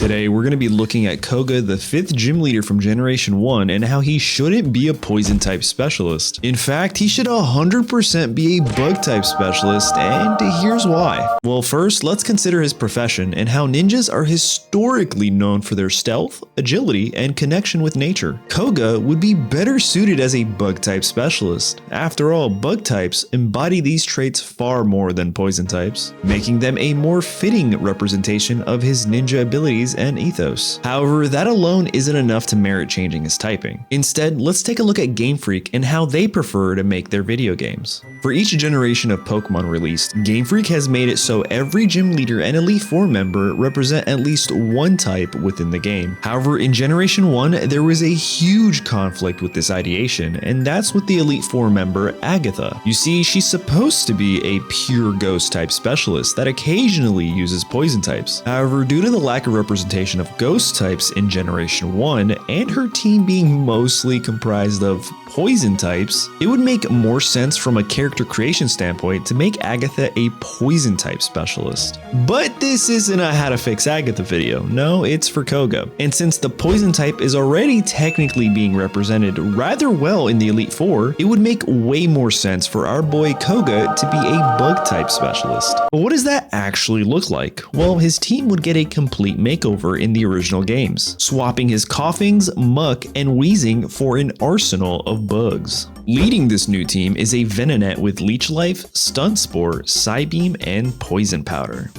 Today, we're going to be looking at Koga, the 5th gym leader from Generation 1, and how he shouldn't be a poison type specialist. In fact, he should 100% be a bug type specialist, and here's why. Well, first, let's consider his profession and how ninjas are historically known for their stealth, agility, and connection with nature. Koga would be better suited as a bug type specialist. After all, bug types embody these traits far more than poison types, making them a more fitting representation of his ninja abilities and ethos. However, that alone isn't enough to merit changing his typing. Instead, let's take a look at Game Freak and how they prefer to make their video games. For each generation of Pokemon released, Game Freak has made it so every gym leader and Elite Four member represent at least one type within the game. However, in Generation 1, there was a huge conflict with this ideation, and that's with the Elite Four member Agatha. You see, she's supposed to be a pure ghost type specialist that occasionally uses poison types. However, due to the lack of representation of ghost types in Generation 1 and her team being mostly comprised of poison types, it would make more sense from a character creation standpoint to make Agatha a poison type specialist. But this isn't a how to fix Agatha video, no, it's for Koga. And since the poison type is already technically being represented rather well in the Elite Four, it would make way more sense for our boy Koga to be a bug type specialist. But what does that actually look like? Well, his team would get a complete makeover in the original games, swapping his coughings, muck, and wheezing for an arsenal of bugs. Leading this new team is a Venonat with Leech Life, Stunt Spore, Psybeam, and Poison Powder.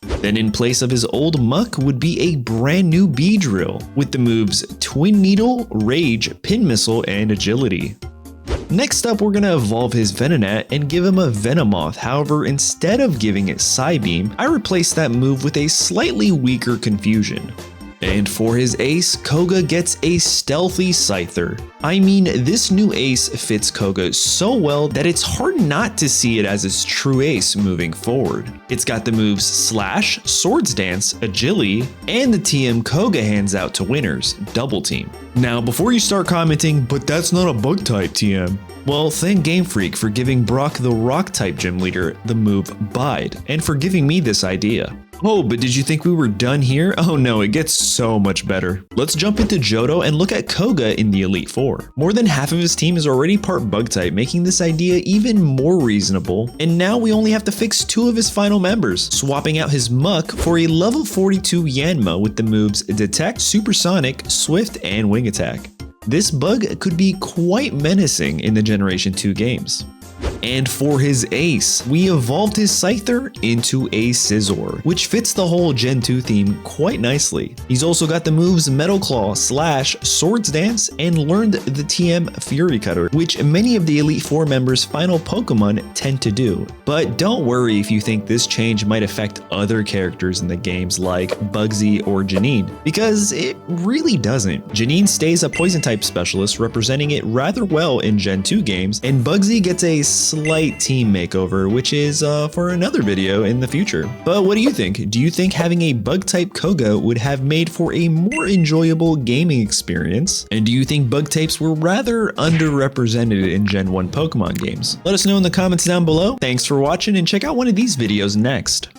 Then in place of his old muck would be a brand new Beedrill with the moves Twin Needle, Rage, Pin Missile, and Agility. Next up, we're going to evolve his Venonat and give him a Venomoth. However, instead of giving it Psybeam, I replaced that move with a slightly weaker Confusion. And for his ace, Koga gets a stealthy Scyther. I mean, this new ace fits Koga so well that it's hard not to see it as his true ace moving forward. It's got the moves Slash, Swords Dance, Agility, and the TM Koga hands out to winners, Double Team. Now, before you start commenting, but that's not a bug type TM. Well, thank Game Freak for giving Brock the rock type gym leader the move Bide, and for giving me this idea. Oh, but did you think we were done here? Oh no, it gets so much better. Let's jump into Johto and look at Koga in the Elite Four. More than half of his team is already part bug type, making this idea even more reasonable, and now we only have to fix 2 of his final members, swapping out his Muck for a level 42 Yanma with the moves Detect, Supersonic, Swift, and Wing Attack. This bug could be quite menacing in the Generation 2 games. And for his ace, we evolved his Scyther into a Scizor, which fits the whole Gen 2 theme quite nicely. He's also got the moves Metal Claw, Slash, Swords Dance, and learned the TM Fury Cutter, which many of the Elite Four members' final Pokemon tend to do. But don't worry if you think this change might affect other characters in the games like Bugsy or Janine, because it really doesn't. Janine stays a Poison type specialist, representing it rather well in Gen 2 games, and Bugsy gets a slight team makeover, which is for another video in the future. But what do you think? Do you think having a bug type Koga would have made for a more enjoyable gaming experience? And do you think bug types were rather underrepresented in Gen 1 Pokemon games? Let us know in the comments down below. Thanks for watching, and check out one of these videos next.